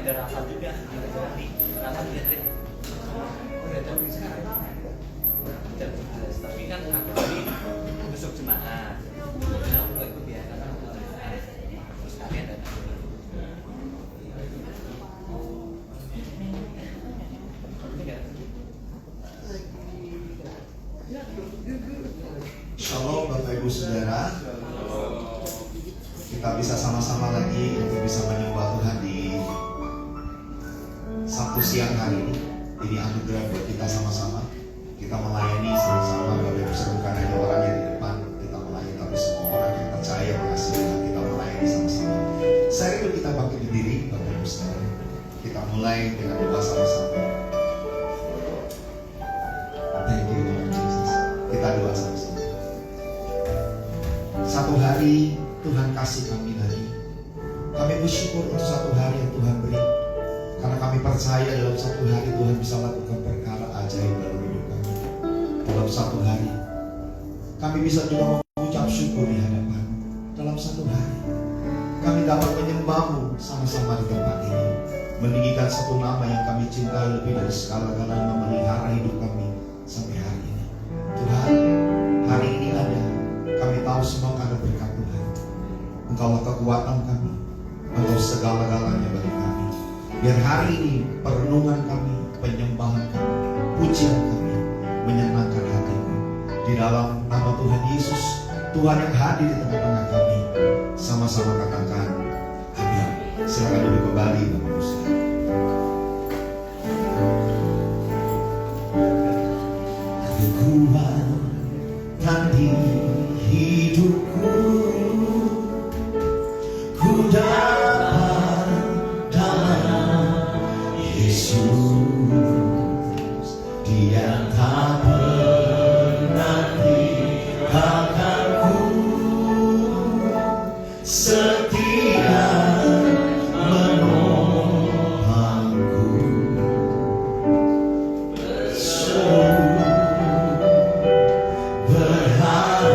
ada rapat juga hari rapat gathering. Gathering sekarang jam 11. Tapi kan aku tadi besok jemaah. Dan aku nggak ikut ya karena aku terus kalian datang. Shalom Bapak Ibu Saudara. Kita bisa sama-sama lagi untuk bisa menyembah Tuhan di Sabtu siang hari ini. Ini anugerah buat kita sama-sama. Kita melayani sama-sama. Bapak Ibu bukan hanya orang yang di depan kita melayani, tapi semua orang yang percaya mengasihi Tuhan kita melayani sama-sama. Saya rindu kita bangkit berdiri Bapak Ibu Saudara. Kita mulai dengan doa sama-sama. Thank you Lord Jesus. Kita doa sama-sama. Satu hari Tuhan kasih kami lagi. Kami bersyukur untuk satu hari yang Tuhan beri. Karena kami percaya dalam satu hari Tuhan bisa lakukan perkara ajaib dalam hidup kami. Dalam satu hari kami bisa juga mengucap syukur di hadapan. Dalam satu hari kami dapat menyembah-Mu sama-sama di tempat ini, meninggikan satu nama yang kami cintai lebih dari segala-galanya, memelihara hidup kami sampai hari ini. Tuhan, hari ini ada, kami tahu semua karena berkat Tuhan. Engkaulah kekuatan kami, Engkau segala-galanya bagi kami. Biar hari ini perenungan kami, penyembahan kami, pujian kami menyenangkan hatimu. Di dalam nama Tuhan Yesus, Tuhan yang hadir di tengah-tengah kami, sama-sama katakan amin. Silakan duduk kembali Bapak Ibu. Kekuatan di hidupku, ku dapat dalam Yesus. Dia tak pernah tinggalkanku, setia menopangku. Berharap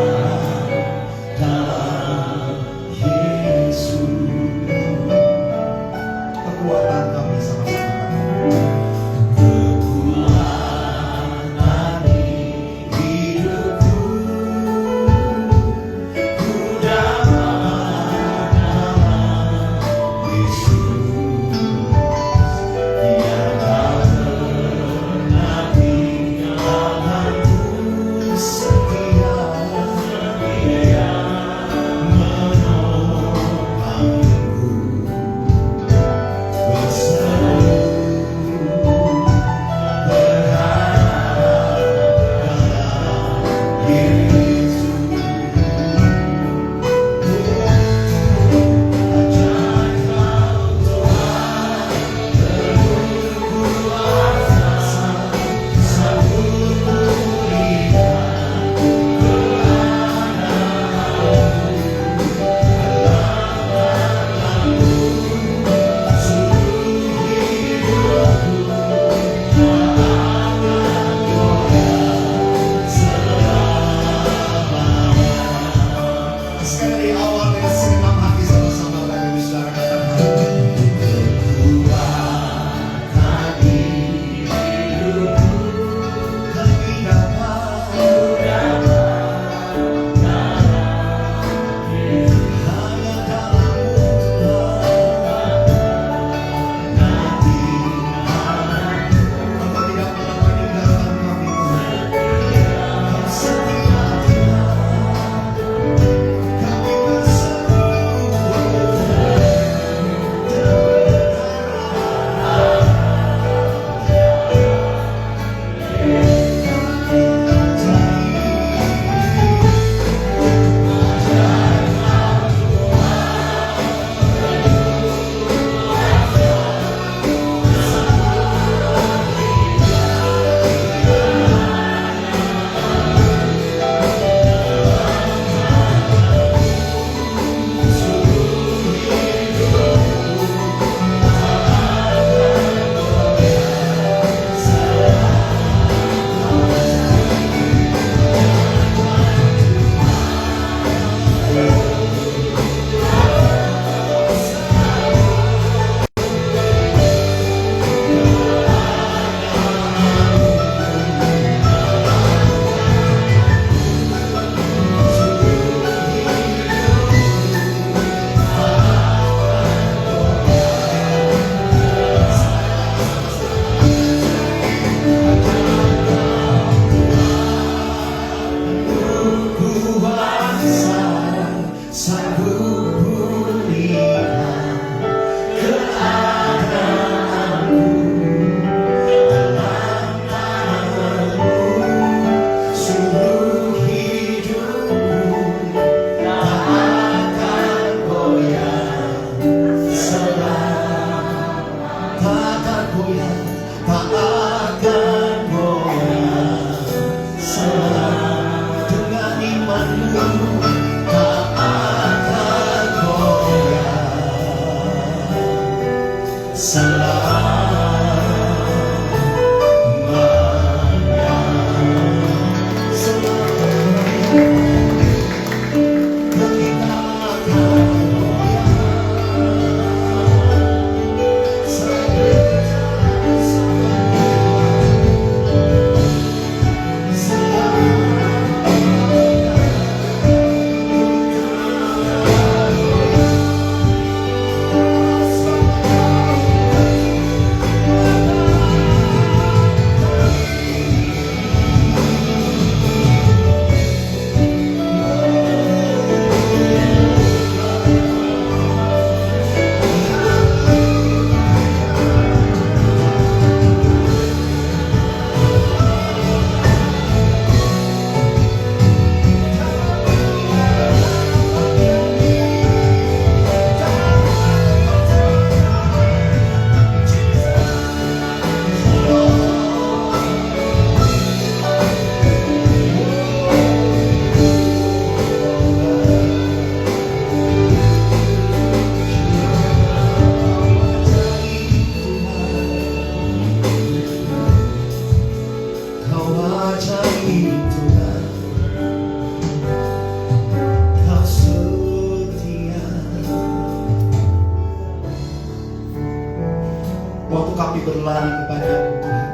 berlari kepada-Mu Tuhan.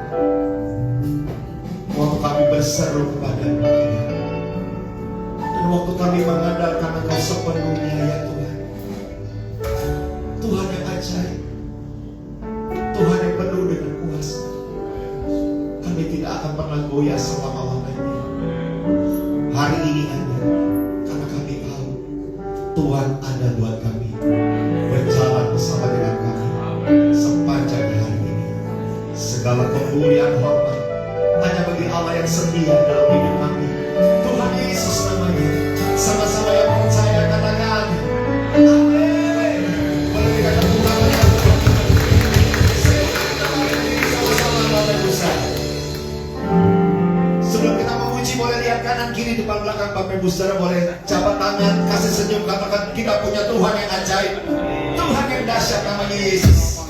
Waktu kami berseru kepada-Mu Tuhan. Dan waktu kami mengandalkan Engkau sepenuhnya ya Tuhan. Tuhan yang ajaib, Tuhan yang penuh dengan kuasa. Kami tidak akan pernah goyah selama-lamanya. Hari ini ada, karena kami tahu Tuhan ada buat kami, berjalan bersama dengan kami sepanjang hari ini. Segala kemuliaan hormat hanya bagi Allah yang setia dalam hidup kami. Tuhan Yesus namanya. Sama-sama yang percaya katakan amin. Boleh dikatakan Tuhan sama-sama Bapak Ibu Saudara. Sebelum kita memuji, boleh lihat kanan kiri depan belakang Bapak Ibu Saudara. Boleh jabat tangan, kasih senyum, katakan kita punya Tuhan yang ajaib, Tuhan yang dahsyat, namanya Yesus.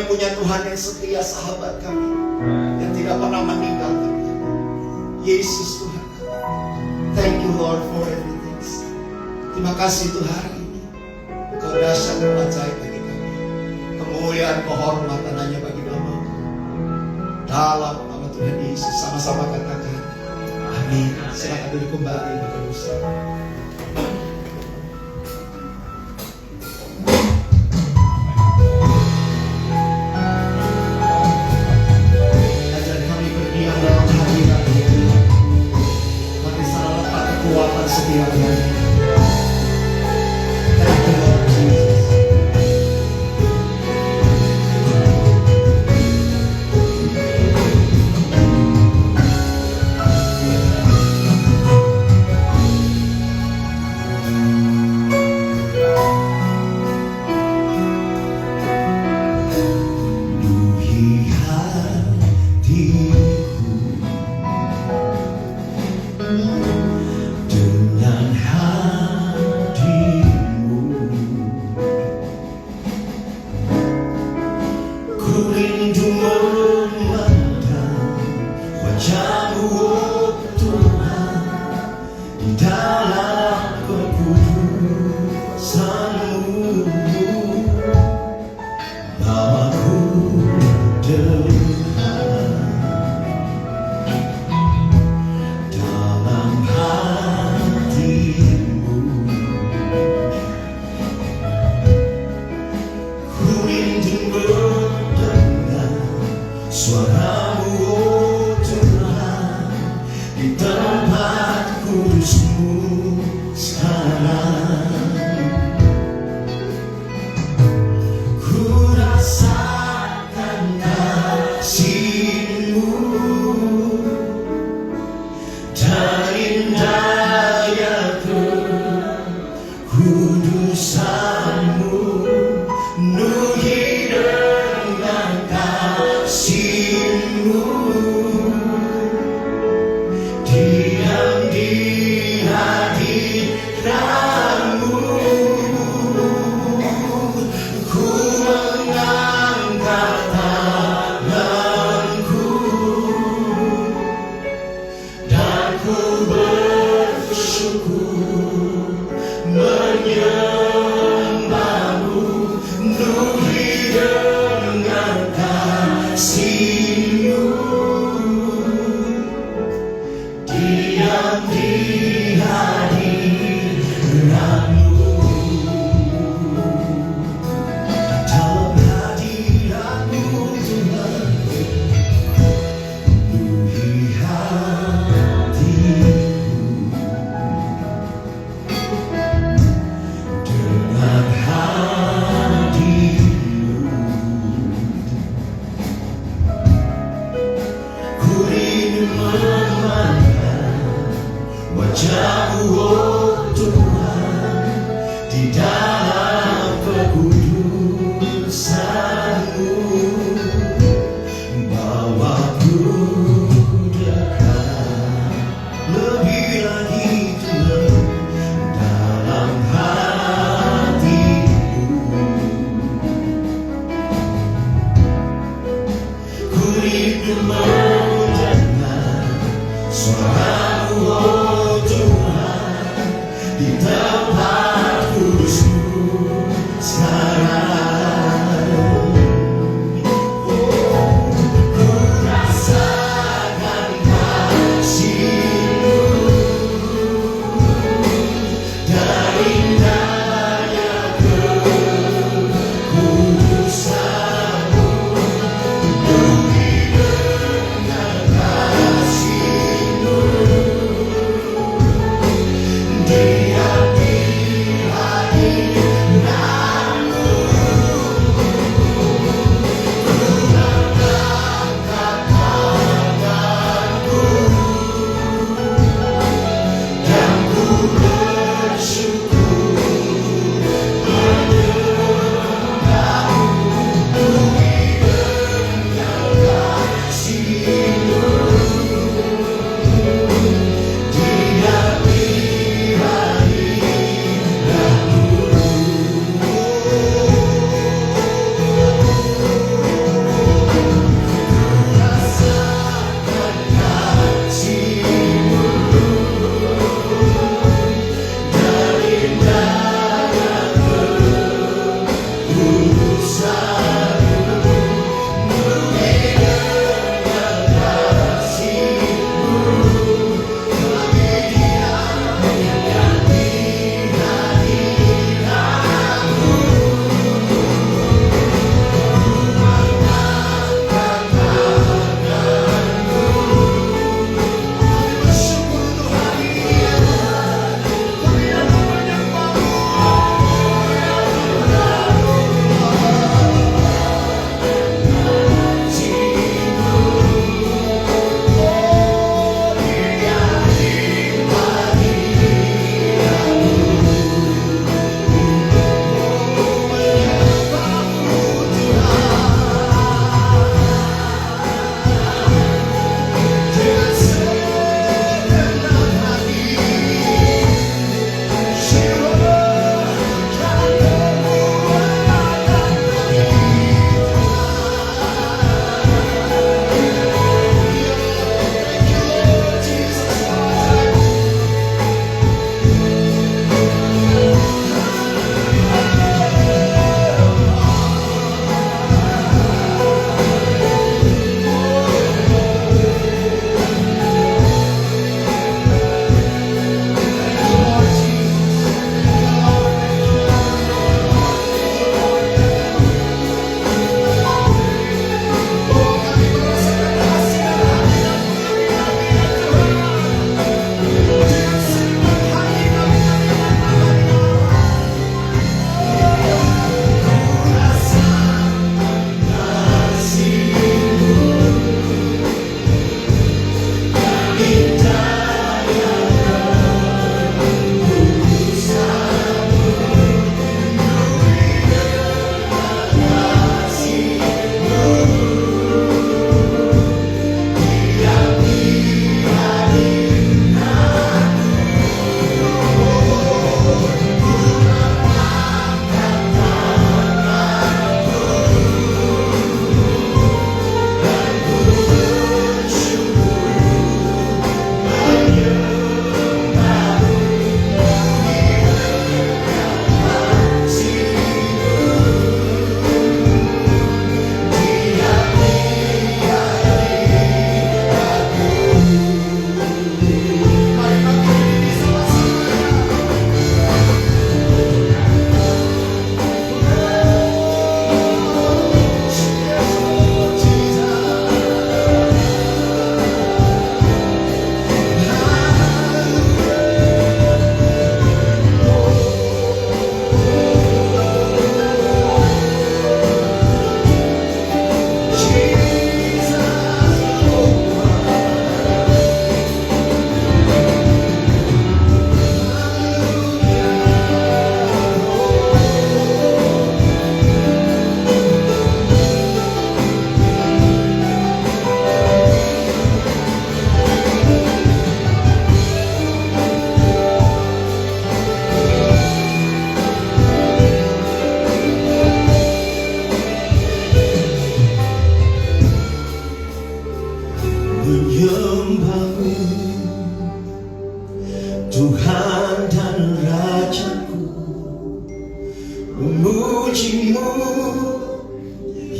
kami punya Tuhan yang setia, sahabat kami yang tidak pernah meninggalkan kami. Yesus Tuhan kami. Thank you Lord for everything. Terima kasih Tuhan hari ini. Engkau dahsyat dan ajaib bagi kami. Kemuliaan, kehormatan hanya bagi nama. Dalam nama Tuhan Yesus, sama-sama katakan amin. Silakan duduk kembali Bapak Ibu. Ajar kami berdiam dalam hadirat Dia. Mari sana letak kekuatan setiap hari. Thank you Lord Jesus.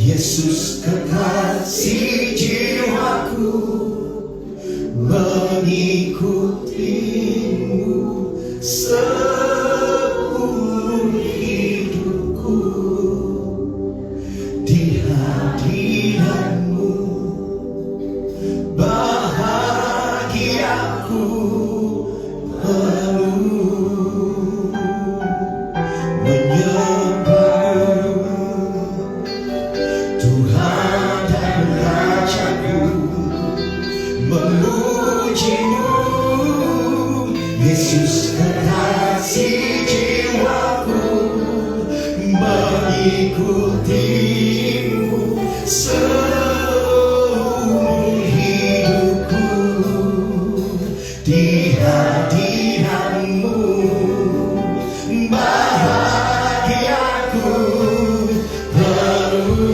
Yesus kekasih jiwaku, mengikutimu seumur hidupku. Di hadiratmu bahagiaku penuh, menyembahmu Tuhan dan Rajaku, memujimu Yesus kekasih jiwaku, mengikutimu seumur hidupku. Di hadiratmu bahagiaku penuh.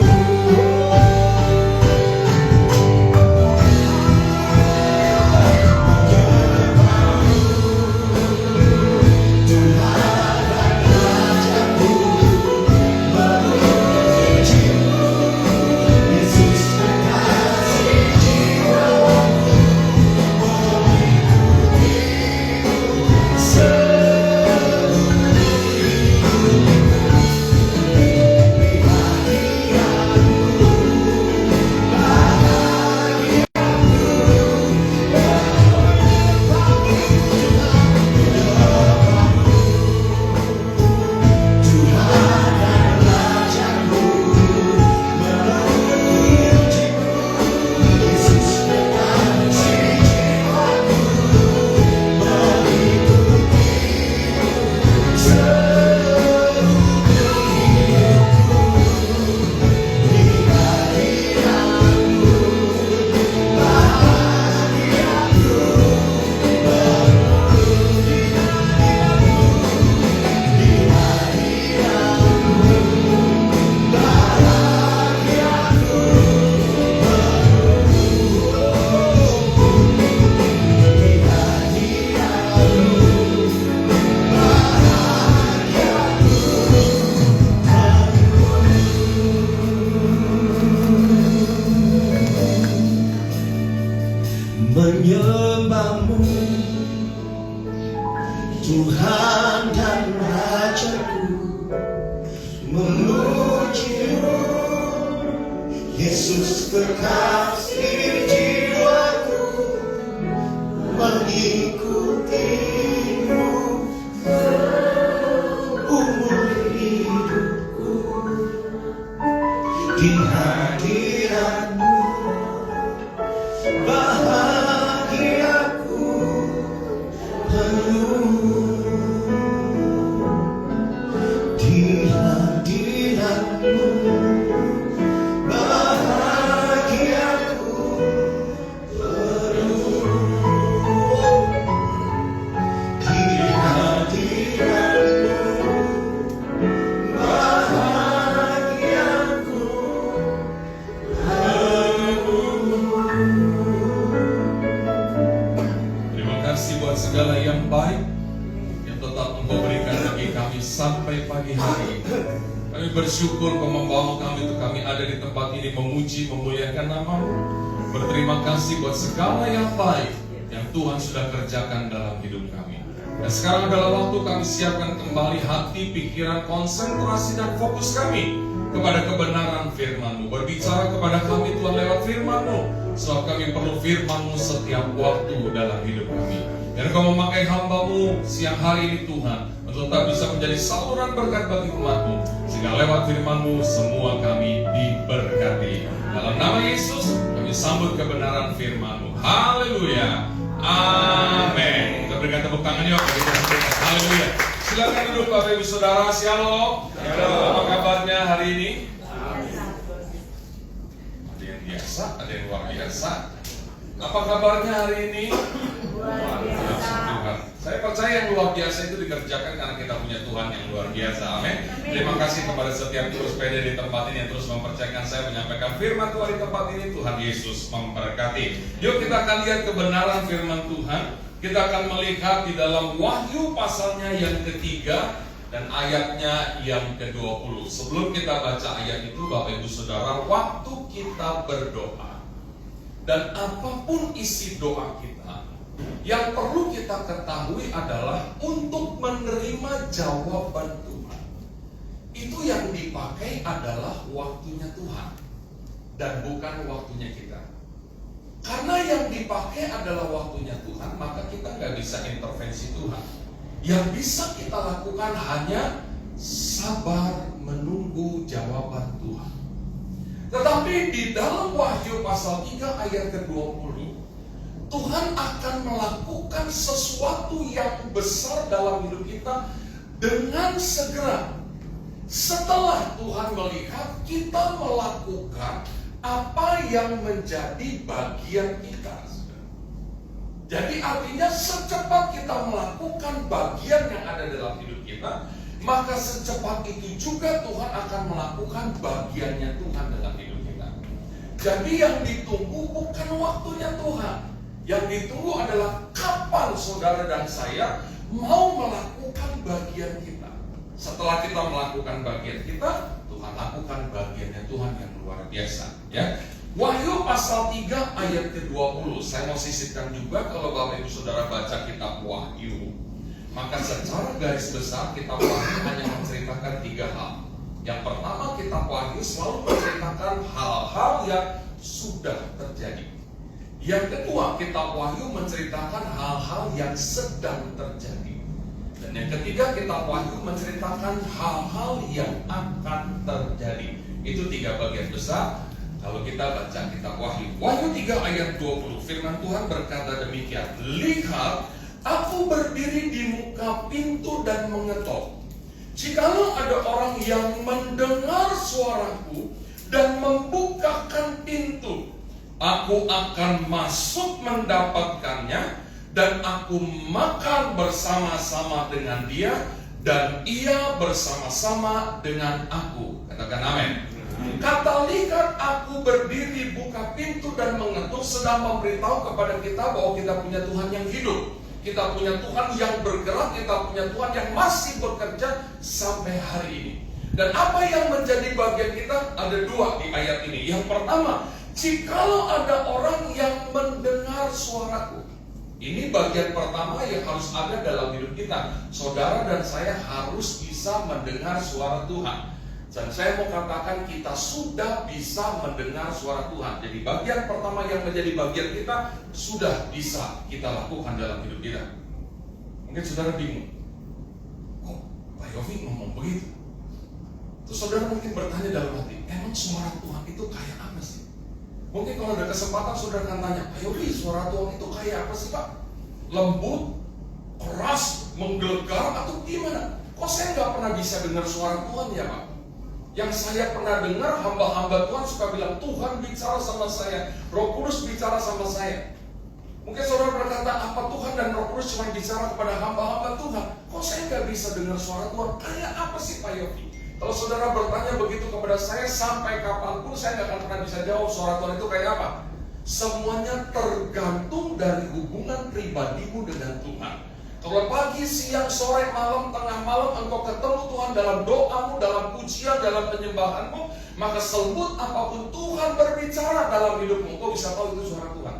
Menyembahmu Tuhan dan Rajaku, memujimu Yesus kekasih jiwaku, mengikutimu seumur hidupku. Di hadiratmu bahagiaku penuh. Di hadiratmu bahagiaku penuh. Di hadiratmu bahagiaku buat segala yang baik yang tetap Engkau berikan bagi kami sampai pagi hari. Kami bersyukur Kau membawa kami untuk kami ada di tempat ini memuji, memuliakan nama-Mu. Berterima kasih buat segala yang baik yang Tuhan sudah kerjakan dalam hidup kami. Dan sekarang adalah waktu kami siapkan kembali hati, pikiran, konsentrasi dan fokus kami kepada kebenaran firman-Mu. Berbicara kepada kami Tuhan lewat firman-Mu, sebab kami perlu firman-Mu setiap waktu dalam hidup kami. Dan Kau memakai hamba-Mu siang hari ini Tuhan, untuk tetap bisa menjadi saluran berkat bagi umat-Mu, sehingga lewat firman-Mu semua kami diberkati. Dalam nama Yesus kami sambut kebenaran firman-Mu. Haleluya, amin. Kita berikan tepuk tangan yuk. Haleluya. Silakan duduk Bapak Ibu Saudara. Shalom. Apa kabarnya hari ini? Ada yang biasa, ada yang luar biasa. Apa kabarnya hari ini? Luar biasa. Tuhan. Saya percaya yang luar biasa itu dikerjakan karena kita punya Tuhan yang luar biasa. Amin. Terima kasih kepada setiap guru sepeda di tempat ini yang terus mempercayakan saya menyampaikan firman Tuhan di tempat ini. Tuhan Yesus memberkati. Yuk kita akan lihat kebenaran firman Tuhan. Kita akan melihat di dalam Wahyu pasalnya yang ketiga dan ayatnya yang ke-20. Sebelum kita baca ayat itu, Bapak Ibu Saudara, waktu kita berdoa dan apapun isi doa kita, yang perlu kita ketahui adalah untuk menerima jawaban Tuhan. Itu yang dipakai adalah waktunya Tuhan dan bukan waktunya kita. Karena yang dipakai adalah waktunya Tuhan, maka kita nggak bisa intervensi Tuhan. Yang bisa kita lakukan hanya sabar menunggu jawaban Tuhan. Tetapi di dalam Wahyu pasal 3 ayat ke-20, Tuhan akan melakukan sesuatu yang besar dalam hidup kita dengan segera. Setelah Tuhan melihat kita melakukan apa yang menjadi bagian kita. Jadi artinya secepat kita melakukan bagian yang ada dalam hidup kita, maka secepat itu juga Tuhan akan melakukan bagiannya Tuhan dalam hidup kita. Jadi yang ditunggu bukan waktunya Tuhan. Yang ditunggu adalah kapan saudara dan saya mau melakukan bagian kita. Setelah kita melakukan bagian kita, Tuhan lakukan bagiannya Tuhan yang luar biasa. Ya, Wahyu pasal 3 ayat ke-20. Saya mau sisipkan juga kalau Bapak Ibu Saudara baca kitab Wahyu, maka secara garis besar kitab Wahyu hanya menceritakan 3 hal. Yang pertama, kitab Wahyu selalu menceritakan hal-hal yang sudah terjadi. Yang kedua, kitab Wahyu menceritakan hal-hal yang sedang terjadi. Dan yang ketiga, kitab Wahyu menceritakan hal-hal yang akan terjadi. Itu 3 bagian besar. Kalau kita baca kitab Wahyu, Wahyu 3 ayat 20, firman Tuhan berkata demikian, lihat, aku berdiri di muka pintu dan mengetok. Jikalau ada orang yang mendengar suaraku dan membukakan pintu, aku akan masuk mendapatkannya, dan aku makan bersama-sama dengan dia, dan ia bersama-sama dengan aku. Katakan amin. Kata lihat, aku berdiri buka pintu dan mengetuk sedang memberitahu kepada kita bahwa kita punya Tuhan yang hidup. Kita punya Tuhan yang bergerak, kita punya Tuhan yang masih bekerja sampai hari ini. Dan apa yang menjadi bagian kita? Ada 2 di ayat ini. Yang pertama, jikalau ada orang yang mendengar suaraku. Ini bagian pertama yang harus ada dalam hidup kita. Saudara dan saya harus bisa mendengar suara Tuhan. Dan saya mau katakan kita sudah bisa mendengar suara Tuhan. Jadi bagian pertama yang menjadi bagian kita sudah bisa kita lakukan dalam hidup kita. Mungkin saudara bingung, kok Pak Yofi ngomong begitu? Terus saudara mungkin bertanya dalam hati, emang suara Tuhan itu kayak apa sih? Mungkin kalau ada kesempatan saudara akan tanya, Pak Yofi, suara Tuhan itu kayak apa sih Pak? Lembut, keras, menggelegar, atau gimana? Kok saya nggak pernah bisa dengar suara Tuhan ya Pak? Yang saya pernah dengar, hamba-hamba Tuhan suka bilang, Tuhan bicara sama saya, Roh Kudus bicara sama saya. Mungkin saudara berkata, apa Tuhan dan Roh Kudus cuma bicara kepada hamba-hamba Tuhan? Kok saya nggak bisa dengar suara Tuhan? Kayak apa sih Pak Yofi? Kalau saudara bertanya begitu kepada saya, sampai kapanpun saya nggak akan pernah bisa jawab suara Tuhan itu kayak apa. Semuanya tergantung dari hubungan pribadimu dengan Tuhan. Kalau pagi, siang, sore, malam, tengah malam engkau ketemu Tuhan dalam doamu, dalam pujian, dalam penyembahanmu, maka selembut apapun Tuhan berbicara dalam hidupmu, engkau bisa tahu itu suara Tuhan.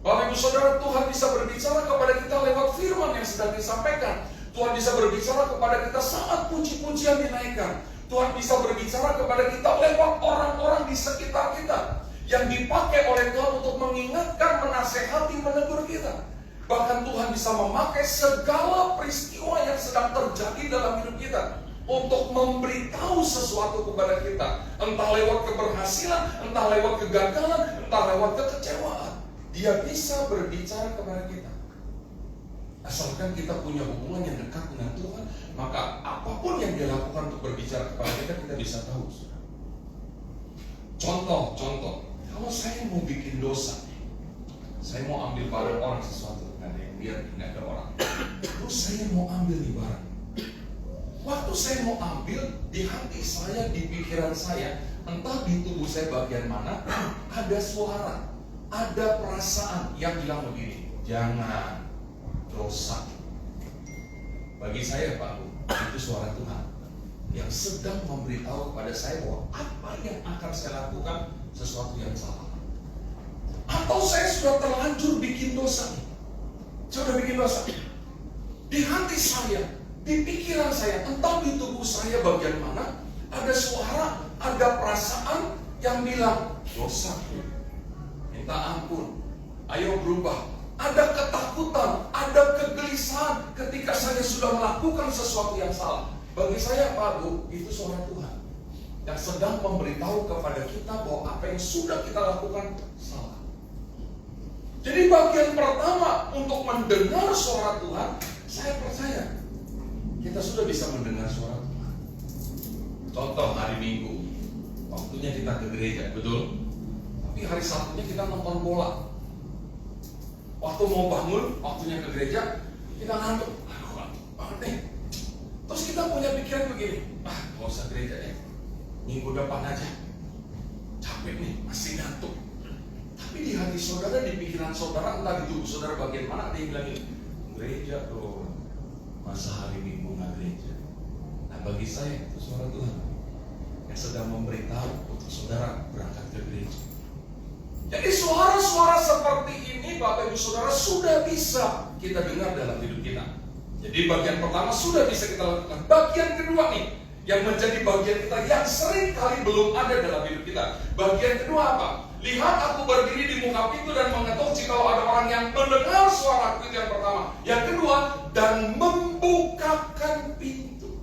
Bapak Ibu Saudara, Tuhan bisa berbicara kepada kita lewat firman yang sedang disampaikan. Tuhan bisa berbicara kepada kita saat puji-pujian dinaikkan. Tuhan bisa berbicara kepada kita lewat orang-orang di sekitar kita yang dipakai oleh Tuhan untuk mengingatkan, menasehati, menegur kita. Bahkan Tuhan bisa memakai segala peristiwa yang sedang terjadi dalam hidup kita untuk memberitahu sesuatu kepada kita. Entah lewat keberhasilan, entah lewat kegagalan, entah lewat kekecewaan. Dia bisa berbicara kepada kita. Asalkan kita punya hubungan yang dekat dengan Tuhan, maka apapun yang dia lakukan untuk berbicara kepada kita bisa tahu. Contoh, kalau saya mau bikin dosa, saya mau ambil barang orang sesuatu, nggak ada yang lihat, nggak ada orang. Terus saya mau ambil di barang. Waktu saya mau ambil, di hati saya, di pikiran saya, entah di tubuh saya bagian mana, ada suara, ada perasaan yang bilang begini, jangan, dosa. Bagi saya Pak Bu, Itu suara Tuhan yang sedang memberitahu kepada saya bahwa apa yang akan saya lakukan sesuatu yang salah. Atau saya sudah terlanjur bikin dosa. Saya sudah bikin dosa. Di hati saya, di pikiran saya, entah di tubuh saya bagian mana, ada suara, ada perasaan yang bilang, dosa, minta ampun, ayo berubah. Ada ketakutan, ada kegelisahan ketika saya sudah melakukan sesuatu yang salah. Bagi saya, Pak Bu, itu suara Tuhan yang sedang memberitahu kepada kita bahwa apa yang sudah kita lakukan salah. Jadi bagian pertama untuk mendengar suara Tuhan, saya percaya kita sudah bisa mendengar suara Tuhan. Contoh hari Minggu, waktunya kita ke gereja, betul? Tapi hari Sabtunya kita nonton bola. Waktu mau bangun, waktunya ke gereja, kita ngantuk. Aduh, ngantuk banget nih. Terus kita punya pikiran begini, gak usah gereja ya, minggu depan aja. Capek nih, masih ngantuk. Tapi di hati saudara, di pikiran saudara, entah di tubuh saudara bagian mana, ada yang bilang ini, gereja tuh, masa hari Minggu nggak gereja. Nah bagi saya itu suara Tuhan yang sedang memberitahu untuk saudara berangkat ke gereja. Jadi suara-suara seperti ini Bapak Ibu Saudara sudah bisa kita dengar dalam hidup kita. Jadi bagian pertama sudah bisa kita lakukan. Bagian kedua nih, yang menjadi bagian kita yang sering kali belum ada dalam hidup kita. Bagian kedua apa? Lihat aku berdiri di muka pintu dan mengetuk jikalau ada orang yang mendengar suaraku, itu yang pertama. Yang kedua, dan membukakan pintu.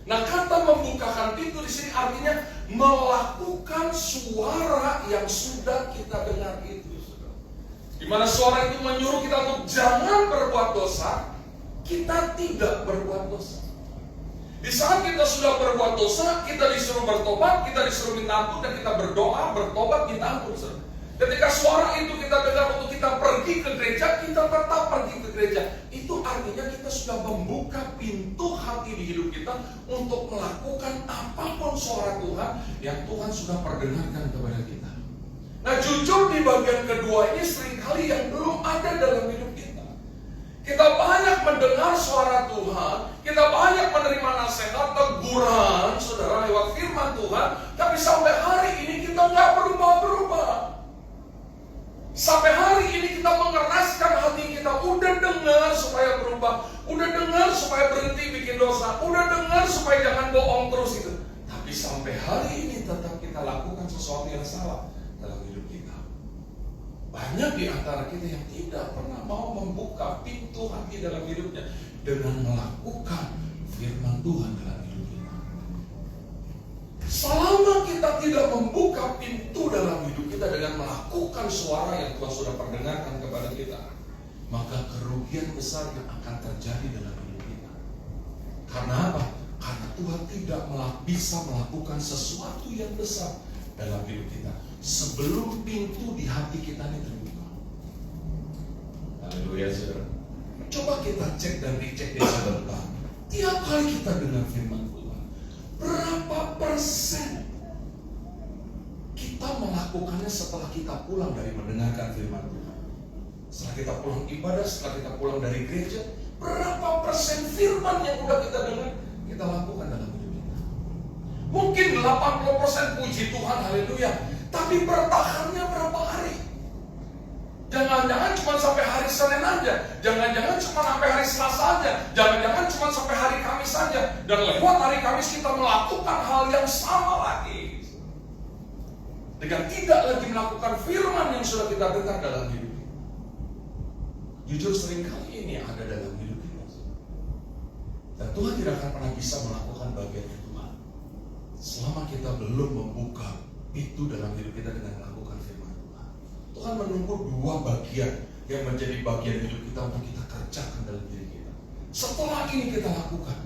Nah kata membukakan pintu di sini artinya melakukan suara yang sudah kita dengar itu. Di mana suara itu menyuruh kita untuk jangan berbuat dosa, kita tidak berbuat dosa. Di saat kita sudah berbuat dosa, kita disuruh bertobat, kita disuruh minta ampun, dan kita berdoa, bertobat, minta ampun. Ketika suara itu kita dengar untuk kita pergi ke gereja, kita tetap pergi ke gereja. Itu artinya kita sudah membuka pintu hati di hidup kita untuk melakukan apapun suara Tuhan yang Tuhan sudah perdengarkan kepada kita. Nah jujur di bagian kedua ini seringkali yang belum ada dalam hidup kita. Kita banyak mendengar suara Tuhan, kita banyak menerima nasihat, teguran, saudara lewat firman Tuhan, tapi sampai hari ini kita nggak berubah-berubah. Sampai hari ini kita mengeraskan hati kita, udah dengar supaya berubah, udah dengar supaya berhenti bikin dosa, udah dengar supaya jangan bohong terus itu. Tapi sampai hari ini tetap kita lakukan sesuatu yang salah dalam hidup kita. Banyak di antara kita yang tidak pernah mau membuka pintu hati dalam hidupnya dengan melakukan firman Tuhan dalam hidup kita. Selama kita tidak membuka pintu dalam hidup kita dengan melakukan suara yang Tuhan sudah perdengarkan kepada kita, maka kerugian besar yang akan terjadi dalam hidup kita. Karena apa? Karena Tuhan tidak bisa melakukan sesuatu yang besar dalam hidup kita sebelum pintu di hati kita ini terbuka. Haleluya, saudara. Coba kita cek dan dicek di sebentar. Tiap kali kita dengar firman Tuhan, berapa persen kita melakukannya setelah kita pulang dari mendengarkan firman Tuhan? Setelah kita pulang ibadah, setelah kita pulang dari gereja, berapa persen firman yang udah kita dengar kita lakukan dalam hidup kita? Mungkin 80% puji Tuhan, haleluya. Tapi bertahannya berapa hari? Jangan-jangan cuma sampai hari Senin aja, jangan-jangan cuma sampai hari Selasa aja, jangan-jangan cuma sampai hari Kamis saja, dan lewat hari Kamis kita melakukan hal yang sama lagi dengan tidak lagi melakukan firman yang sudah kita dengar dalam hidup kita. Jujur seringkali ini ada dalam hidup kita, dan Tuhan tidak akan pernah bisa melakukan bagiannya Tuhan selama kita belum membuka pintu dalam hidup kita dengan melakukan firman Tuhan. Tuhan menunggu dua bagian yang menjadi bagian hidup kita untuk kita kerjakan dalam diri kita. Setelah ini kita lakukan,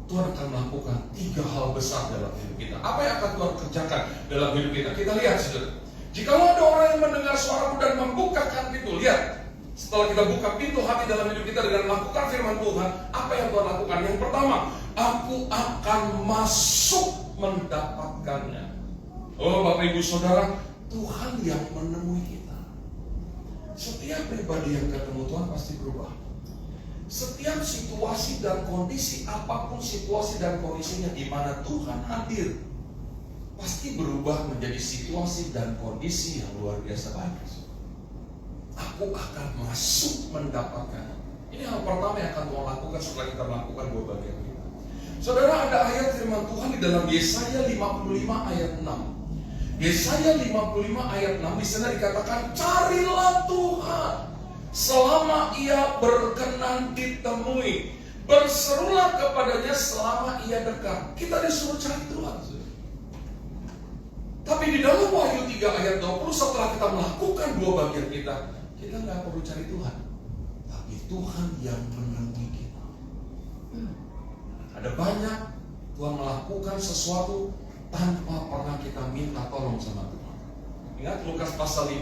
Tuhan akan melakukan 3 hal besar dalam hidup kita. Apa yang akan Tuhan kerjakan dalam hidup kita? Kita lihat, saudara. Jika ada orang yang mendengar suaramu dan membukakan pintu, lihat. Setelah kita buka pintu hati dalam hidup kita dengan melakukan firman Tuhan, apa yang Tuhan lakukan? Yang pertama, aku akan masuk mendapatkannya. Oh Bapak Ibu Saudara, Tuhan yang menemui kita. Setiap pribadi yang ketemu Tuhan pasti berubah. Setiap situasi dan kondisi, apapun situasi dan kondisinya di mana Tuhan hadir, pasti berubah menjadi situasi dan kondisi yang luar biasa baik. Aku akan masuk mendapatkan. Ini hal pertama yang akan Tuhan lakukan setelah kita melakukan dua bagian kita. Saudara, ada ayat firman Tuhan di dalam Yesaya 55 ayat 6. Yesaya 55 ayat 6 di sana dikatakan, carilah Tuhan selama Ia berkenan ditemui, berserulah kepadanya selama Ia dekat. Kita disuruh cari Tuhan. Tapi di dalam Wahyu 3 ayat 20, setelah kita melakukan dua bagian kita nggak perlu cari Tuhan, tapi Tuhan yang menemui kita. Ada banyak Tuhan melakukan sesuatu tanpa pernah kita minta tolong sama Tuhan. Ingat Lukas pasal 5,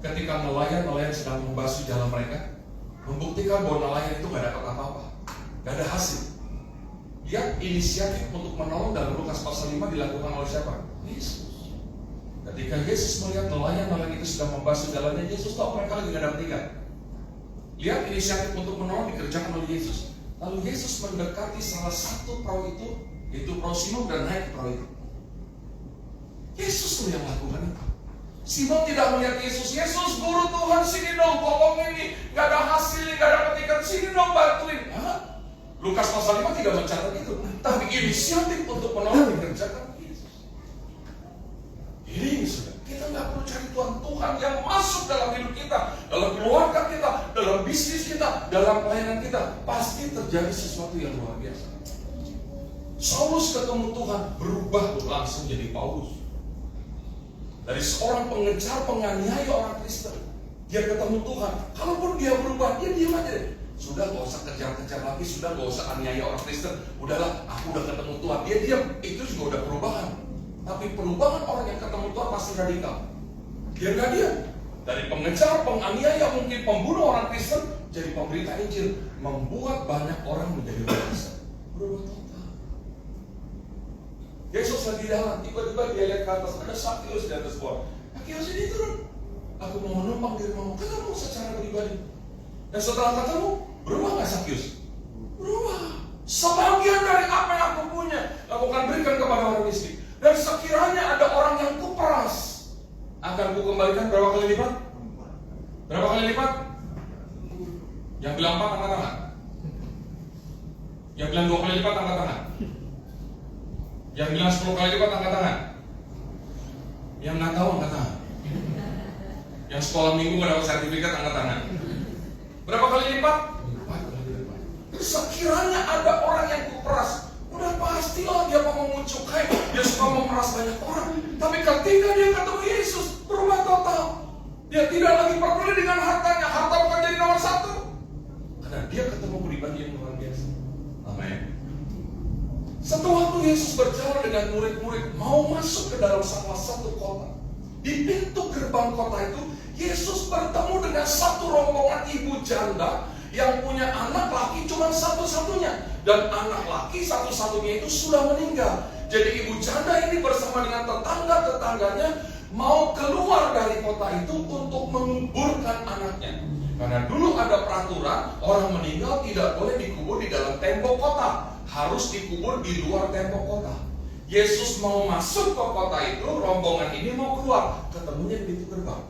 ketika nelayan sedang membasuh jalan mereka, membuktikan bahwa nelayan itu nggak dapat apa-apa, nggak ada hasil. Lihat inisiatif untuk menolong dalam Lukas pasal 5 dilakukan oleh siapa? Yesus. Ketika Yesus melihat nelayan itu sedang membasuh jalannya, Yesus tahu mereka lagi gak dapat ikan. Lihat inisiatif untuk menolong dikerjakan oleh Yesus. Lalu Yesus mendekati salah satu perahu itu, yaitu perahu Simon, dan naik ke perahu itu. Yesus yang melakukan itu. Simon tidak melihat Yesus. Yesus, guru Tuhan, sini dong, tolong ini, gak ada hasil, gak dapat ikan, sini dong bantuin. Hah? Lukas pasal 5 tidak mencatat itu, tapi inisiatif untuk menolong dikerjakan. Ini sudah, kita nggak perlu cari Tuhan yang masuk dalam hidup kita, dalam keluarga kita, dalam bisnis kita, dalam pelayanan kita. Pasti terjadi sesuatu yang luar biasa. Saulus ketemu Tuhan, berubah langsung jadi Paulus. Dari seorang pengejar, penganiaya orang Kristen, dia ketemu Tuhan. Kalaupun dia berubah, dia diam aja deh. Sudah gak usah kejar-kejar lagi, sudah gak usah aniaya orang Kristen. Udahlah, aku udah ketemu Tuhan. Dia diam, itu juga udah perubahan. Tapi perubahan orang yang ketemu Tuhan pasti radikal. Dia nggak diam. Dari pengejar, penganiaya, mungkin pembunuh orang Kristen, jadi pemberita Injil, membuat banyak orang menjadi orang Kristen. Berubah total. Yesus lagi jalan, tiba-tiba dia lihat ke atas, ada Sakyus di atas pohon. Sakyus ini turun. Aku mau menumpang di rumahmu, ketemu secara pribadi. Dan setelah ketemu, berubah nggak Sakyus? Berubah. Sebagian dari apa yang aku punya, aku akan berikan kepada orang miskin. Dan sekiranya ada orang yang kuperas, akan kukembalikan berapa kali lipat? Berapa kali lipat? Yang bilang 4 angkat tangan. Yang bilang 2 kali lipat angkat tangan. Yang bilang 10 kali lipat angkat tangan. Yang nggak tahu angkat tangan. Yang sekolah minggu nggak dapat sertifikat angkat tangan. Berapa kali lipat? 4 kali lipat. Sekiranya ada orang yang kuperas, udah pastilah dia mau memuncukkan, dia suka memeras banyak orang. Tapi ketika dia ketemu Yesus, berubah total. Dia tidak lagi peduli dengan hartanya. Harta bukan jadi nomor 1. Karena dia ketemu pribadi yang luar biasa. Amin. Satu waktu Yesus berjalan dengan murid-murid, mau masuk ke dalam salah satu kota. Di pintu gerbang kota itu, Yesus bertemu dengan satu rombongan ibu janda yang punya anak laki cuma satu-satunya. Dan anak laki satu-satunya itu sudah meninggal. Jadi ibu janda ini bersama dengan tetangga-tetangganya mau keluar dari kota itu untuk menguburkan anaknya. Karena dulu ada peraturan, orang meninggal tidak boleh dikubur di dalam tembok kota, harus dikubur di luar tembok kota. Yesus mau masuk ke kota itu, rombongan ini mau keluar, ketemunya di pintu gerbang.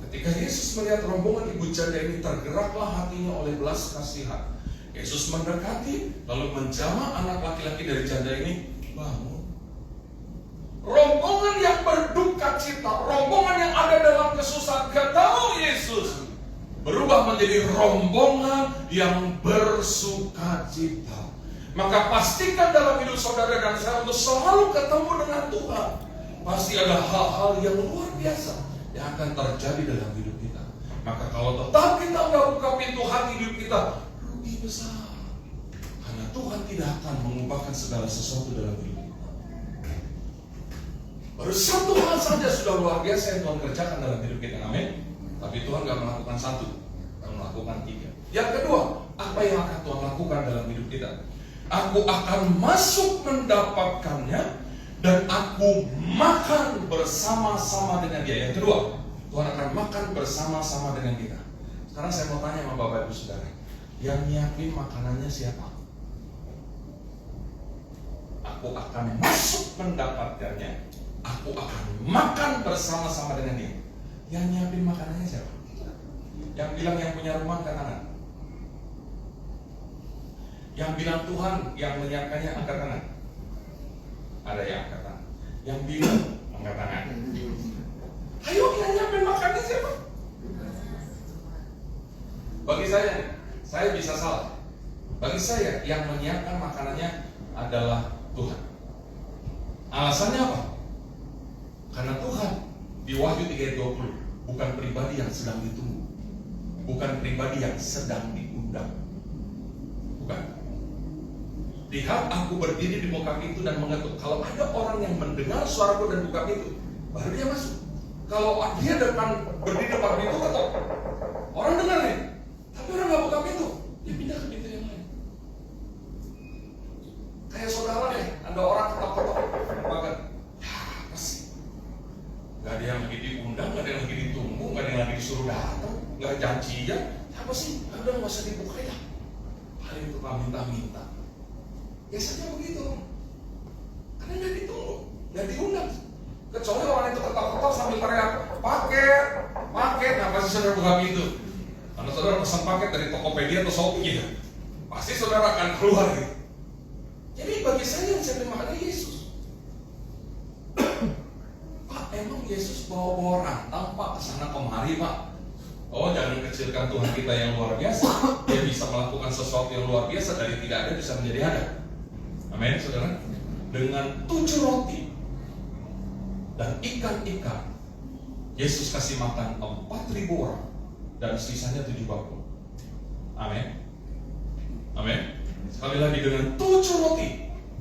Ketika Yesus melihat rombongan ibu janda ini, tergeraklah hatinya oleh belas kasihan. Yesus mendekati, lalu menjamah anak laki-laki dari janda ini, bangun. Rombongan yang berduka cita, rombongan yang ada dalam kesusahan, gak tahu Yesus, berubah menjadi rombongan yang bersuka cita. Maka pastikan dalam hidup saudara dan saya untuk selalu ketemu dengan Tuhan. Pasti ada hal-hal yang luar biasa yang akan terjadi dalam hidup kita. Maka kalau tetap kita nggak buka pintu hati hidup kita, rugi besar. Karena Tuhan tidak akan mengubahkan segala sesuatu dalam hidup kita. Baru satu hal saja sudah luar biasa yang Tuhan kerjakan dalam hidup kita. Amin. Tapi Tuhan nggak melakukan satu, Tuhan melakukan 3. Yang kedua, apa yang akan Tuhan lakukan dalam hidup kita? Aku akan masuk mendapatkannya dan aku makan bersama-sama dengan dia. Yang kedua, Tuhan akan makan bersama-sama dengan kita. Sekarang saya mau tanya sama Bapak Ibu Saudara, Yang nyiapin makanannya siapa? Aku akan masuk mendapatkannya. Aku akan makan bersama-sama dengan dia. Yang nyiapin makanannya siapa? Yang bilang yang punya rumah angkat tangan. Yang bilang Tuhan yang menyiapkannya angkat tangan. Ada yang angkat tangan. Yang bilang angkat tangan. Ayo, yang nyiapin makanannya siapa? Bagi saya bisa salah. Bagi saya yang menyiapkan makanannya adalah Tuhan. Alasannya apa? Karena Tuhan di Wahyu 3:20 bukan pribadi yang sedang ditunggu, bukan pribadi yang sedang diundang. Bukan. Lihat, aku berdiri di muka pintu dan mengetuk. Kalau ada orang yang mendengar suaraku dan buka pintu, baru dia masuk. Kalau dia berdiri depan pintu, ketok. Orang dengar nih, tapi orang nggak buka pintu, dia pindah ke pintu yang lain. Kayak saudara deh, ada orang ketok-ketok pagar. Ya, apa sih? Gak ada yang lagi diundang, gak ada yang lagi ditunggu, gak ada yang lagi disuruh datang, gak janjian. Apa sih? Udah nggak usah dibuka ya. Paling tukang minta-minta. Biasanya begitu. Karena gak ditunggu, gak diundang. Kecuali orang itu ketok-ketok sambil teriak, paket. Nah pasti saudara buka pintu. Karena saudara pesan paket dari Tokopedia atau Shopee gitu, pasti saudara akan keluar gitu. Jadi bagi saya yang saya terima Yesus. Pak, emang Yesus bawa rantang Pak kesana kemari Pak? Oh, jangan kecilkan Tuhan kita yang luar biasa. Dia bisa melakukan sesuatu yang luar biasa, dari tidak ada bisa menjadi ada. Amin, saudara. Dengan 7 roti dan ikan-ikan, Yesus kasih makan 4.000 orang dan sisanya 7 bakul. Amin. Amin. Sekali lagi, dengan 7 roti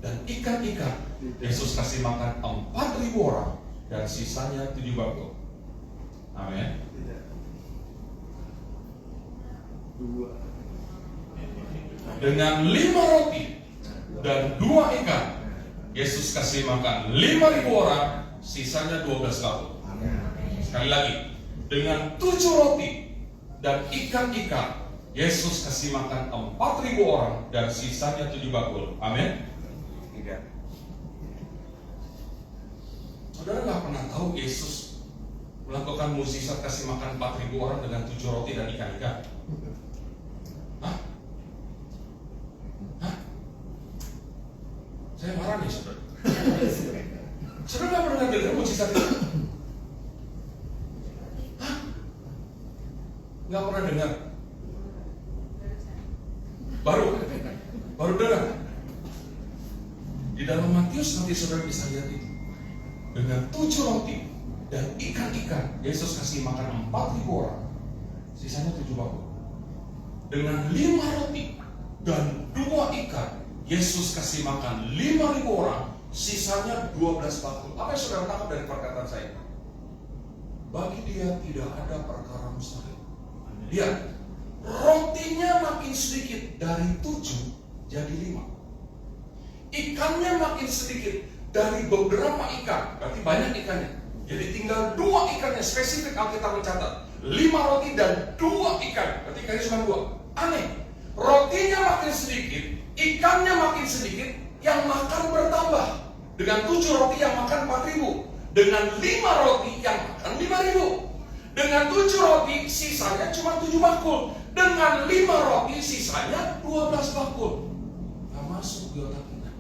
dan ikan-ikan, Yesus kasih makan 4.000 orang dan sisanya 7 bakul. Amin. Dengan 5 roti dan 2 ikan, Yesus kasih makan 5.000 orang, sisanya 12 bakul. Sekali lagi, dengan 7 roti dan ikan-ikan, Yesus kasih makan 4.000 orang dan sisanya 7 bakul. Amin. Saudara nggak pernah tahu Yesus melakukan mukjizat kasih makan 4.000 orang dengan 7 roti dan ikan-ikan? Hah? Saya marah nih, saudara. Saudara nggak pernah dengar mukjizat itu? Hah? Nggak pernah dengar? Baru dengar. Di dalam Matius nanti saudara bisa lihat itu. Dengan 7 roti dan ikan-ikan, Yesus kasih makan 4.000 orang, sisanya 7 bakul. Dengan 5 roti dan 2 ikan, Yesus kasih makan 5.000 orang, sisanya 12 bakul. Apa yang saudara tangkap dari perkataan saya? Bagi dia tidak ada perkara mustahil. Lihat, rotinya makin sedikit, dari 7 jadi 5. Ikannya makin sedikit, dari beberapa ikan, berarti banyak ikannya, jadi tinggal 2 ikannya. Spesifik Alkitab mencatat 5 roti dan 2 ikan, berarti ikannya cuma 2. Aneh, rotinya makin sedikit, ikannya makin sedikit, yang makan bertambah. Dengan 7 roti yang makan 4.000, dengan 5 roti yang makan 5.000. Dengan 7 roti sisanya cuma 7 bakul. Dengan 5 roti sisanya 12 bakul. Gak masuk di otak kita.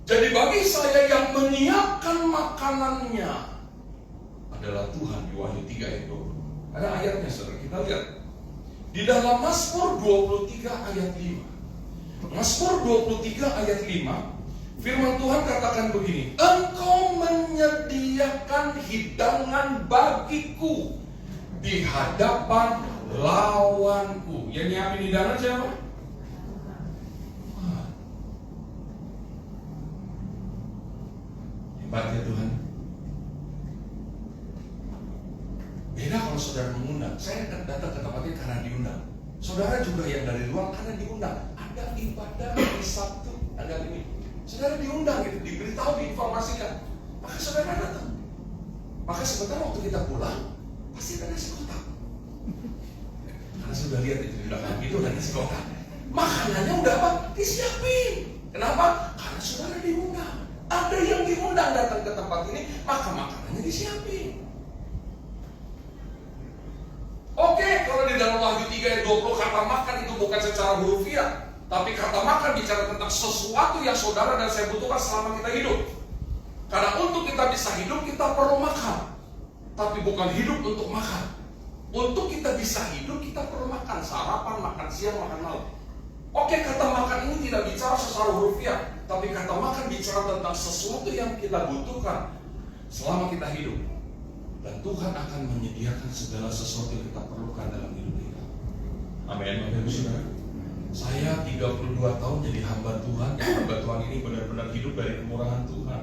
Jadi bagi saya yang menyiapkan makanannya adalah Tuhan. Di Wahyu 3 ayat 20. Ada ayatnya saudara, kita lihat. Di dalam Mazmur 23 ayat 5. Mazmur 23 ayat 5, firman Tuhan katakan begini, Engkau menyediakan hidangan bagiku di hadapan lawanku. Yang nyiapin hidangan siapa? Hebat ya Tuhan. Beda kalau saudara mengundang. Saya datang ke tempat ini karena diundang. Saudara juga yang dari luar karena diundang. Ada ibadah di Sabtu, ada ini. Saudara diundang gitu, diberitahu, diinformasikan. Maka saudara datang. Maka sebentar waktu kita pulang, pasti ada nasi kotak. Karena sudah lihat itu di belakang itu dan nasi kotak. Makanannya udah apa? Disiapin. Kenapa? Karena saudara diundang. Ada yang diundang datang ke tempat ini, maka makanannya disiapin. Oke, kalau di dalam Wahyu 3 ayat 20 kata makan itu bukan secara hurufiah, tapi kata makan bicara tentang sesuatu yang saudara dan saya butuhkan selama kita hidup. Karena untuk kita bisa hidup kita perlu makan, tapi bukan hidup untuk makan. Untuk kita bisa hidup kita perlu makan, sarapan, makan siang, makan malam. Oke, kata makan ini tidak bicara secara hurufiah, tapi kata makan bicara tentang sesuatu yang kita butuhkan selama kita hidup. Dan Tuhan akan menyediakan segala sesuatu yang kita perlukan dalam hidup kita. Amin, Bapak Ibu Saudara. Saya 32 tahun jadi hamba Tuhan. Hamba Tuhan ini benar-benar hidup dari kemurahan Tuhan.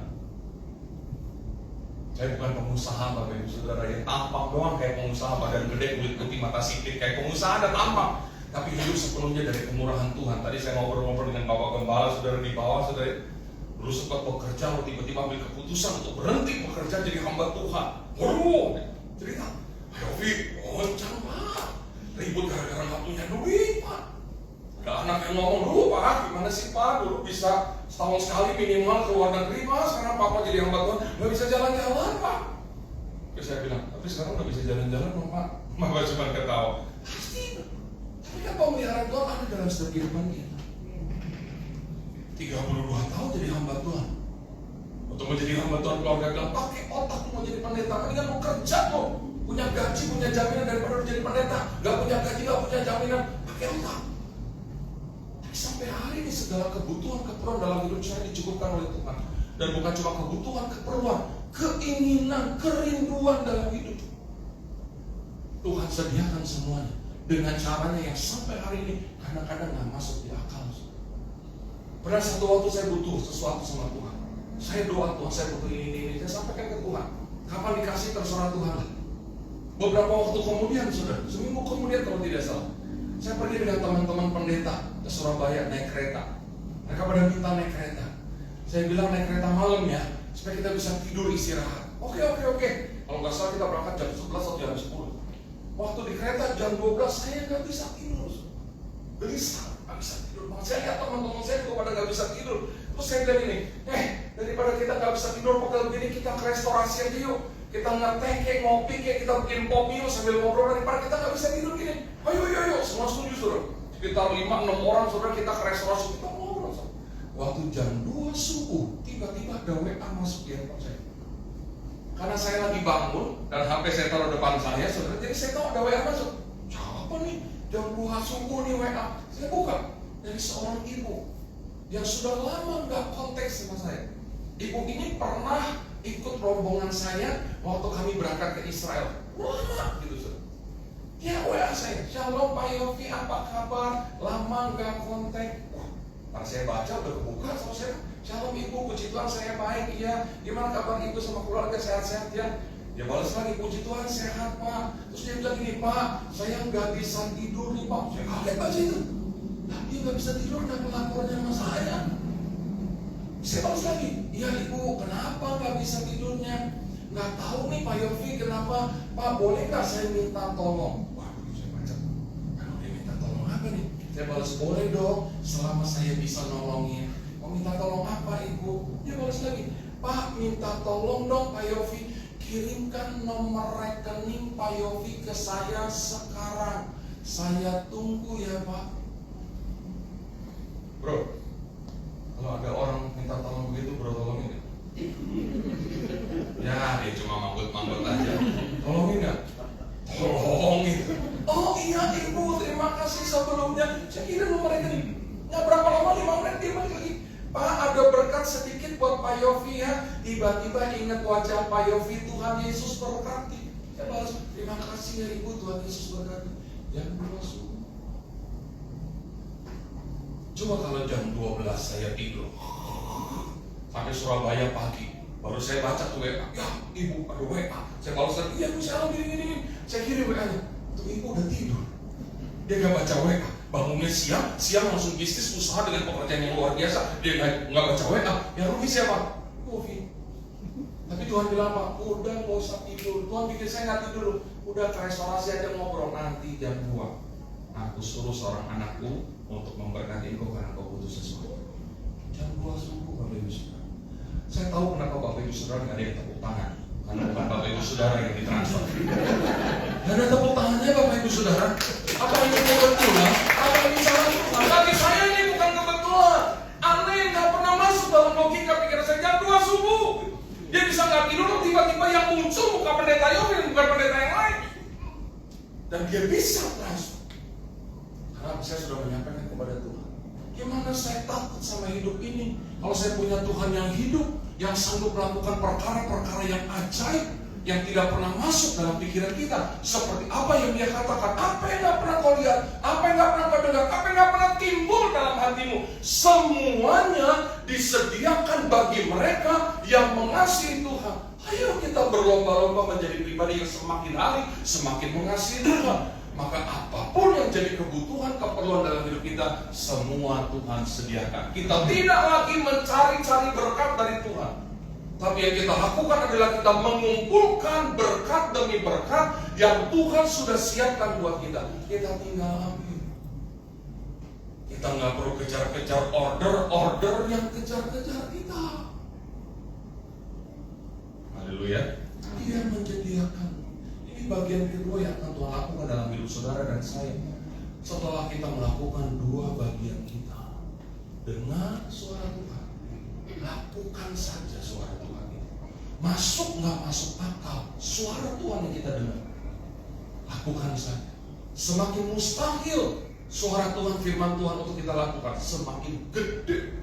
Saya bukan pengusaha, Bapak Ibu Saudara, yang tampak doang kayak pengusaha, badan gede, kulit putih, mata sipit, kayak pengusaha ada tampak. Tapi hidup sepenuhnya dari kemurahan Tuhan. Tadi saya ngobrol-ngobrol dengan Bapak Gembala, saudara di bawah, saudara. Lu sempat bekerja, lu tiba-tiba ambil keputusan untuk berhenti bekerja jadi hamba Tuhan. Waduh, cerita, ayo Vi, goncang Pak, ribut gara-gara nggak punya duit Pak. Ada anak yang ngomong dulu Pak, gimana sih Pak, dulu bisa setahun sekali minimal ke luar negeri Pak, sekarang Papa jadi hamba Tuhan, nggak bisa jalan-jalan Pak. Terus saya bilang, tapi sekarang nggak bisa jalan-jalan dong Pak. Bapak cuma ketawa. Pasti, tapi kan pemeliharaan Tuhan ada dalam setiap kehidupan kita. 32 tahun jadi hamba Tuhan. Untuk menjadi hamba Tuhan, keluarga bilang pakai otak mau jadi pendeta. Mendingan mau kerja tuh, punya gaji, punya jaminan daripada jadi pendeta. Gak punya gaji, gak punya jaminan, pakai otak. Tapi sampai hari ini segala kebutuhan dalam hidup saya dicukupkan oleh Tuhan. Dan bukan cuma kebutuhan, keperluan, keinginan, kerinduan dalam hidup. Tuhan sediakan semuanya dengan caranya yang sampai hari ini kadang-kadang gak masuk di akal. Pernah satu waktu saya butuh sesuatu sama Tuhan. Saya doa Tuhan, saya butuh ini. Saya sampaikan ke Tuhan. Kapan dikasih terserah Tuhan. Beberapa waktu kemudian, saudara, seminggu kemudian kalau tidak salah, saya pergi dengan teman-teman pendeta ke Surabaya naik kereta. Mereka pada minta naik kereta. Saya bilang naik kereta malam ya, supaya kita bisa tidur istirahat. Oke. Kalau nggak salah kita berangkat jam 11 atau jam 10. Waktu di kereta jam 12 saya nggak bisa tidur. Gelisah. Bisa tidur. Saya lihat teman-teman saya juga pada nggak bisa tidur. Terus saya bilang ini, daripada kita nggak bisa tidur pokoknya begini, kita ke restorasi aja yuk. Kita ngeteh kayak ngopi kayak kita bikin kopi yuk sambil ngobrol, daripada kita nggak bisa tidur gini. Ayo, semua setuju saudara. Sekitar 5-6 orang saudara kita ke restorasi, kita ngobrol. Waktu jam 2 subuh tiba-tiba ada WA masuk di handphone saya. Karena saya lagi bangun dan HP saya taruh depan saya, saudara, jadi saya tahu ada WA masuk. Siapa nih? Jam 2 subuh nih WA. Saya buka dari seorang ibu yang sudah lama nggak kontak sama saya. Ibu ini pernah ikut rombongan saya waktu kami berangkat ke Israel. Lama gitu saudara. Ya WA saya, Shalom Pak Yofi, apa kabar? Lama nggak kontak. Wah, pas saya baca udah kebuka sama saya. Shalom Ibu, puji Tuhan saya baik. Iya, gimana kabar Ibu sama keluarga, sehat-sehat ya? Dia balas lagi, puji Tuhan sehat Pak. Terus dia bilang gini, Pak, saya nggak bisa tidur nih Pak. Saya kaget baca itu. Tapi nggak bisa tidur, kenapa laporannya sama saya? Saya balas lagi, iya Ibu, kenapa nggak bisa tidurnya? Nggak tahu nih Pak Yofi, kenapa? Pak, boleh nggak saya minta tolong? Waduh, saya baca. Kalau dia minta tolong apa nih? Saya balas, boleh dong, selama saya bisa nolongin. Mau minta tolong apa Ibu? Dia balas lagi, Pak, minta tolong dong Pak Yofi, kirimkan nomor rekening Pak Yofi ke saya sekarang. Saya tunggu ya Pak. Bro, kalau ada orang minta tolong begitu, bro tolongin gak? Ya, dia cuma manggut-manggut aja. Tolongin gak? Tolongin. Oh iya Ibu, terima kasih sebelumnya. Saya kira nomor rekening. Nggak berapa lama, 5 menit dia balik lagi. Pak, ada berkat sedikit buat Pak Yofi ya. Tiba-tiba ingat wajah Pak Yofi, Tuhan Yesus berkati. Saya balas, terima kasih ya Ibu, Tuhan Yesus berkati. Jam 2 subuh. Coba kalau jam 12 saya tidur sampai Surabaya pagi, baru saya baca tuh WA. Ya Ibu, ada WA. Saya balas lagi, iya Bu, saya gini. Saya kirim WA-nya. Tuh Ibu udah tidur. Dia gak baca WA. Bangunnya siang langsung bisnis usaha dengan pekerjaan yang luar biasa. Dia nggak baca WA. Yang rugi siapa? Yofi. Tapi Tuhan bilang apa? Udah nggak usah tidur. Tuhan bikin saya nggak tidur. Udah ke restorasi aja ngobrol nanti jam 2. aku suruh seorang anakku untuk memberkati engkau karena kau butuh sesuatu. Jam 2 subuh Bapak Ibu Saudara. Saya tahu kenapa Bapak Ibu Saudara nggak ada yang tepuk tangan, karena bukan Bapak Ibu Saudara yang ditransfer. Nggak ada tepuk tangannya Bapak Ibu Saudara. Apa ini kebetulan? Apa ini salah Tuhan? Bagi saya ini bukan kebetulan. Aneh, nggak pernah masuk dalam logika pikiran saya. Jam 2 subuh dia bisa nggak tidur, tiba-tiba yang muncul bukan pendeta Yofi, bukan pendeta yang lain, dan dia bisa transfer. Karena saya sudah menyampaikan kepada Tuhan, gimana saya takut sama hidup ini kalau saya punya Tuhan yang hidup, yang sanggup melakukan perkara-perkara yang ajaib, yang tidak pernah masuk dalam pikiran kita. Seperti apa yang dia katakan, apa yang gak pernah kau lihat, apa yang gak pernah kau dengar, apa yang gak pernah timbul dalam hatimu, semuanya disediakan bagi mereka yang mengasihi Tuhan. Ayo kita berlomba-lomba menjadi pribadi yang semakin hari semakin mengasihi Tuhan. Maka apapun yang jadi kebutuhan, keperluan dalam hidup kita, semua Tuhan sediakan. Kita tidak lagi mencari-cari berkat dari Tuhan, tapi yang kita lakukan adalah kita mengumpulkan berkat demi berkat yang Tuhan sudah siapkan buat kita. Kita tinggal ambil. Kita nggak perlu kejar-kejar order yang kejar-kejar kita. Haleluya. Dia menyediakan. Ini bagian kedua yang akan Tuhan lakukan dalam hidup saudara dan saya. Setelah kita melakukan dua bagian kita, dengar suara Tuhan, lakukan saja suara Tuhan itu. Masuk nggak masuk akal, suara Tuhan yang kita dengar, lakukan saja. Semakin mustahil suara Tuhan, firman Tuhan untuk kita lakukan, semakin gede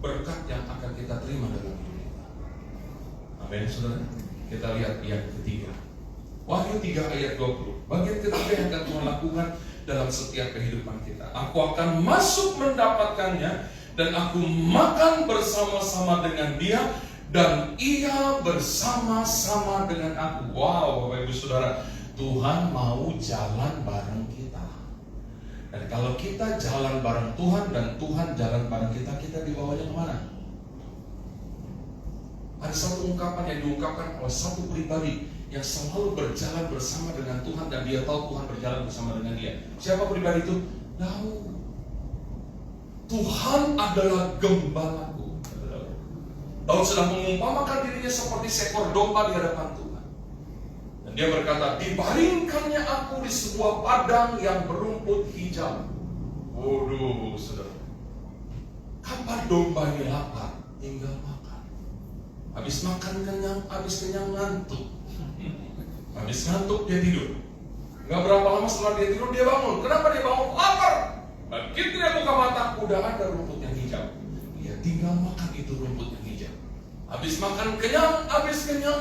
berkat yang akan kita terima dalam hidup kita. Amin, saudara. Kita lihat yang ketiga, Wahyu 3 ayat 20. Bagian ketiga yang akan Tuhan lakukan dalam setiap kehidupan kita. Aku akan masuk mendapatkannya, dan aku makan bersama-sama dengan dia, dan ia bersama-sama dengan aku. Wow, Bapak Ibu Saudara, Tuhan mau jalan bareng kita. Dan kalau kita jalan bareng Tuhan dan Tuhan jalan bareng kita, kita dibawanya kemana? Ada satu ungkapan yang diungkapkan oleh satu pribadi yang selalu berjalan bersama dengan Tuhan, dan dia tahu Tuhan berjalan bersama dengan dia. Siapa pribadi itu? Daud. Tuhan adalah gembalaku. Daud sedang mengumpamakan dirinya seperti seekor domba di hadapan Tuhan. Dan dia berkata, dibaringkannya aku di sebuah padang yang berumput hijau. Waduh, saudara. Kapan domba ini lapar? Tinggal makan. Habis makan kenyang, habis kenyang ngantuk. Habis ngantuk dia tidur. Gak berapa lama setelah dia tidur dia bangun. Kenapa dia bangun? Lapar. Begitu dia buka mata, udah ada rumput yang hijau. Dia tinggal makan itu rumput yang hijau. Habis makan kenyang, habis kenyang